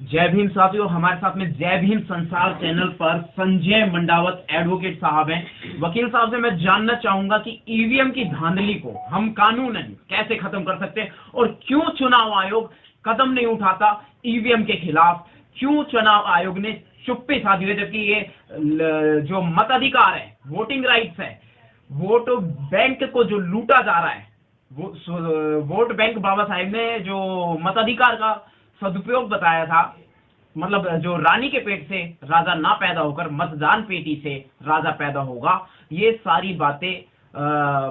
जय भीम साथियों, हमारे साथ में जय भीम संसार चैनल पर संजय मंडावत एडवोकेट साहब हैं। वकील साहब से मैं जानना चाहूंगा कि ईवीएम की धांधली को हम कानूनन कैसे खत्म कर सकते हैं और क्यों चुनाव आयोग कदम नहीं उठाता ईवीएम के खिलाफ। क्यों चुनाव आयोग ने चुप्पी साधी है, जबकि ये जो मताधिकार है, वोटिंग राइट्स है, वोट बैंक को जो लूटा जा रहा है, वोट बैंक बाबा साहेब ने जो मताधिकार का सदुपयोग बताया था, मतलब जो रानी के पेट से राजा ना पैदा होकर मतदान पेटी से राजा पैदा होगा, ये सारी बातें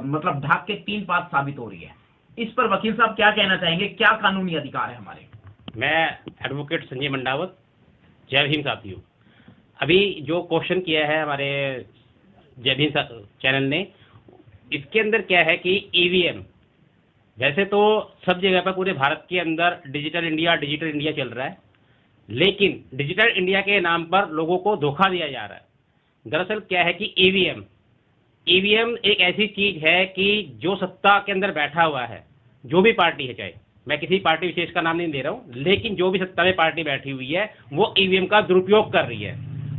मतलब ढाक के तीन पात साबित हो रही है। इस पर वकील साहब क्या कहना चाहेंगे? क्या कानूनी अधिकार है हमारे? मैं एडवोकेट संजय मंडावत, जय भीम साथियों। अभी जो क्वेश्चन किया है हमारे जय भीम चैनल ने, इसके अंदर क्या है कि ईवीएम वैसे तो सब जगह पर पूरे भारत के अंदर डिजिटल इंडिया चल रहा है, लेकिन डिजिटल इंडिया के नाम पर लोगों को धोखा दिया जा रहा है। दरअसल क्या है कि ईवीएम एक ऐसी चीज है कि जो सत्ता के अंदर बैठा हुआ है, जो भी पार्टी है, चाहे मैं किसी पार्टी विशेष का नाम नहीं दे रहा हूं, लेकिन जो भी सत्ता में पार्टी बैठी हुई है वो ईवीएम का दुरुपयोग कर रही है।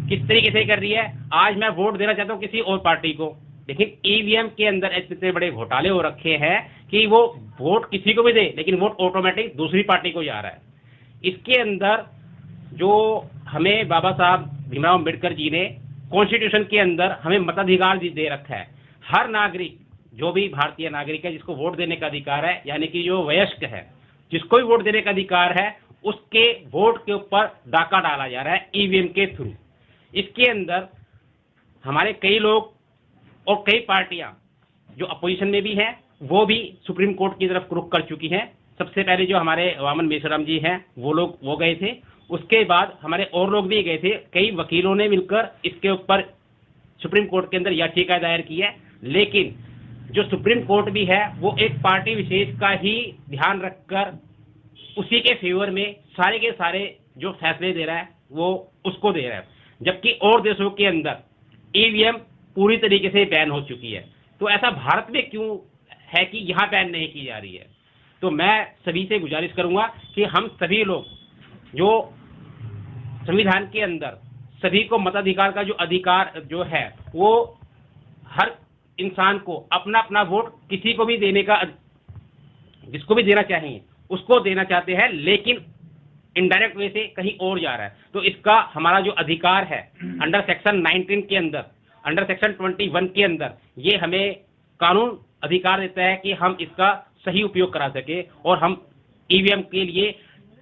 किस तरीके से कर रही है? आज मैं वोट देना चाहता हूं किसी और पार्टी को, लेकिन ईवीएम के अंदर इतने बड़े घोटाले हो रखे हैं कि वो वोट किसी को भी दे, लेकिन वोट ऑटोमेटिक दूसरी पार्टी को जा रहा है। इसके अंदर जो हमें बाबा साहब भीमराव अम्बेडकर जी ने कॉन्स्टिट्यूशन के अंदर हमें मताधिकार दे रखा है। हर नागरिक, जो भी भारतीय नागरिक है, जिसको वोट देने का अधिकार है, यानी कि जो वयस्क है, जिसको भी वोट देने का अधिकार है, उसके वोट के ऊपर डाका डाला जा रहा है ईवीएम के थ्रू। इसके अंदर हमारे कई लोग और कई पार्टियां जो अपोजिशन में भी हैं, वो भी सुप्रीम कोर्ट की तरफ रुख कर चुकी हैं। सबसे पहले जो हमारे वामन मेश्राम जी हैं, वो गए थे। उसके बाद हमारे और लोग भी गए थे। कई वकीलों ने मिलकर इसके ऊपर सुप्रीम कोर्ट के अंदर याचिका दायर की है, लेकिन जो सुप्रीम कोर्ट भी है वो एक पार्टी विशेष का ही ध्यान रखकर उसी के फेवर में सारे के सारे जो फैसले दे रहा है वो उसको दे रहा है, जबकि और देशों के अंदर ईवीएम पूरी तरीके से बैन हो चुकी है। तो ऐसा भारत में क्यों है कि यहाँ बैन नहीं की जा रही है? तो मैं सभी से गुजारिश करूंगा कि हम सभी लोग जो संविधान के अंदर सभी को मताधिकार का जो अधिकार जो है, वो हर इंसान को अपना अपना वोट किसी को भी देने का, जिसको भी देना चाहिए उसको देना चाहते हैं, लेकिन इनडायरेक्ट वे से कहीं और जा रहा है। तो इसका हमारा जो अधिकार है अंडर सेक्शन 19 के अंदर, अंडर सेक्शन 21 के अंदर, ये हमें कानून अधिकार देता है कि हम इसका सही उपयोग करा सके। और हम ईवीएम के लिए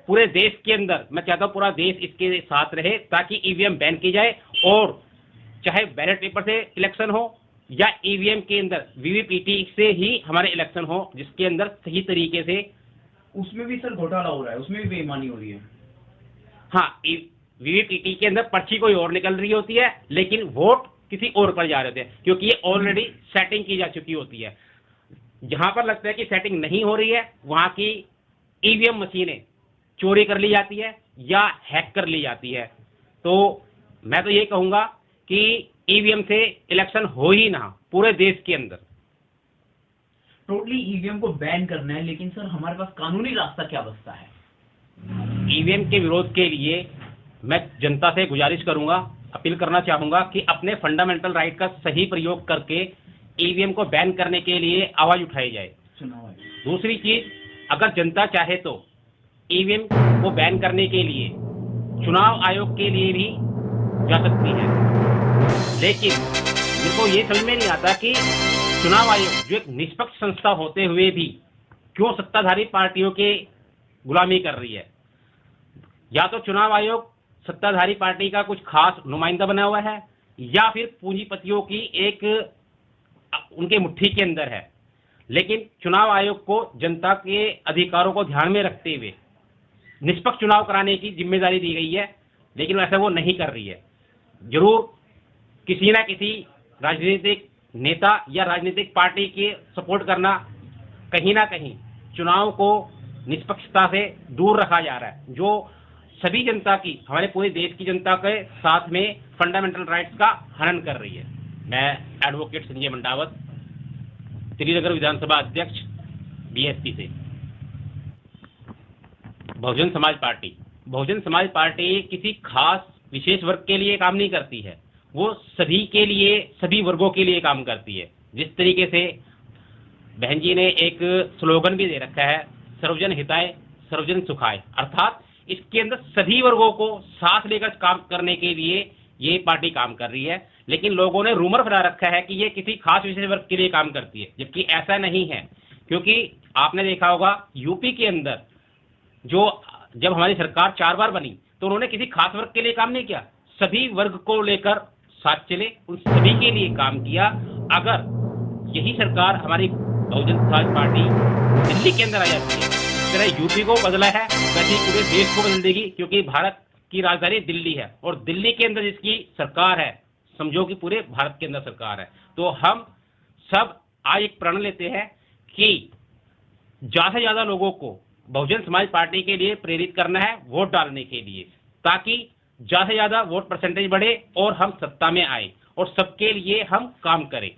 पूरे देश के अंदर, मैं चाहता हूँ पूरा देश इसके साथ रहे, ताकि ईवीएम बैन की जाए और चाहे बैलेट पेपर से इलेक्शन हो या ईवीएम के अंदर वीवीपीटी से ही हमारे इलेक्शन हो, जिसके अंदर सही तरीके से। उसमें भी सर घोटाला हो रहा है, उसमें भी बेईमानी हो रही है। हाँ, वीवीपीटी के अंदर पर्ची कोई और निकल रही होती है, लेकिन वोट किसी और पर जा रहे थे, क्योंकि ये ऑलरेडी सेटिंग की जा चुकी होती है। जहां पर लगता है कि सेटिंग नहीं हो रही है, वहां की ईवीएम मशीनें चोरी कर ली जाती है या हैक कर ली जाती है। तो मैं तो ये कहूंगा कि ईवीएम से इलेक्शन हो ही ना पूरे देश के अंदर। टोटली ईवीएम को बैन करना है, लेकिन सर हमारे पास कानूनी रास्ता क्या बचता है? ईवीएम के विरोध के लिए मैं जनता से गुजारिश करूंगा, अपील करना चाहूंगा कि अपने फंडामेंटल राइट का सही प्रयोग करके ईवीएम को बैन करने के लिए आवाज उठाई जाए। दूसरी चीज, अगर जनता चाहे तो ईवीएम को बैन करने के लिए चुनाव आयोग के लिए भी जा सकती है, लेकिन मेरे को ये समझ में नहीं आता कि चुनाव आयोग जो एक निष्पक्ष संस्था होते हुए भी क्यों सत्ताधारी पार्टियों के गुलामी कर रही है। या तो चुनाव आयोग सत्ताधारी पार्टी का कुछ खास नुमाइंदा बना हुआ है, या फिर पूंजीपतियों की एक उनके मुट्ठी के अंदर है। लेकिन चुनाव आयोग को जनता के अधिकारों को ध्यान में रखते हुए निष्पक्ष चुनाव कराने की जिम्मेदारी दी गई है, लेकिन वैसा वो नहीं कर रही है। जरूर किसी ना किसी राजनीतिक नेता या राजनीतिक पार्टी के सपोर्ट करना कहीं ना कहीं चुनाव को निष्पक्षता से दूर रखा जा रहा है, जो सभी जनता की, हमारे पूरे देश की जनता के साथ में फंडामेंटल राइट्स का हनन कर रही है। मैं एडवोकेट संजय मंडावत, श्रीनगर विधानसभा अध्यक्ष बीएसपी से, बहुजन समाज पार्टी। बहुजन समाज पार्टी किसी खास विशेष वर्ग के लिए काम नहीं करती है, वो सभी के लिए, सभी वर्गों के लिए काम करती है। जिस तरीके से बहन जी ने एक स्लोगन भी दे रखा है, सर्वजन हिताय सर्वजन सुखाय, अर्थात इसके अंदर सभी वर्गों को साथ लेकर काम करने के लिए ये पार्टी काम कर रही है। लेकिन लोगों ने रूमर फैला रखा है कि ये किसी खास विशेष वर्ग के लिए काम करती है, जबकि ऐसा नहीं है। क्योंकि आपने देखा होगा यूपी के अंदर जब हमारी सरकार 4 बार बनी तो उन्होंने किसी खास वर्ग के लिए काम नहीं किया, सभी वर्ग को लेकर साथ चले, उन सभी के लिए काम किया। अगर यही सरकार हमारी बहुजन समाज पार्टी दिल्ली के अंदर आ जाती है, जिस तरह यूपी को बदला है वैसे ही पूरे देश को बदल देगी, क्योंकि भारत की राजधानी दिल्ली है और दिल्ली के अंदर जिसकी सरकार है, समझो कि पूरे भारत के अंदर सरकार है। तो हम सब आज एक प्रण लेते हैं कि ज्यादा से ज्यादा लोगों को बहुजन समाज पार्टी के लिए प्रेरित करना है वोट डालने के लिए, ताकि ज्यादा से ज्यादा वोट परसेंटेज बढ़े और हम सत्ता में आए और सबके लिए हम काम करें,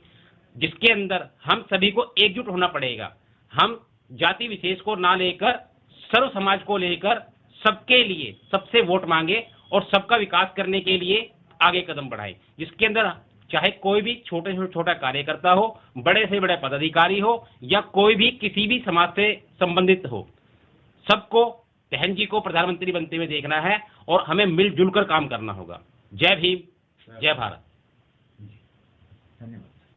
जिसके अंदर हम सभी को एकजुट होना पड़ेगा। हम जाति विशेष को ना लेकर सर्व समाज को लेकर सबके लिए सबसे वोट मांगे और सबका विकास करने के लिए आगे कदम बढ़ाए, जिसके अंदर चाहे कोई भी छोटे से छोटा कार्यकर्ता हो, बड़े से बड़े पदाधिकारी हो या कोई भी किसी भी समाज से संबंधित हो, सबको बहन जी को प्रधानमंत्री बनते हुए देखना है और हमें मिलजुल कर काम करना होगा। जय भीम, जय भारत। धन्यवाद।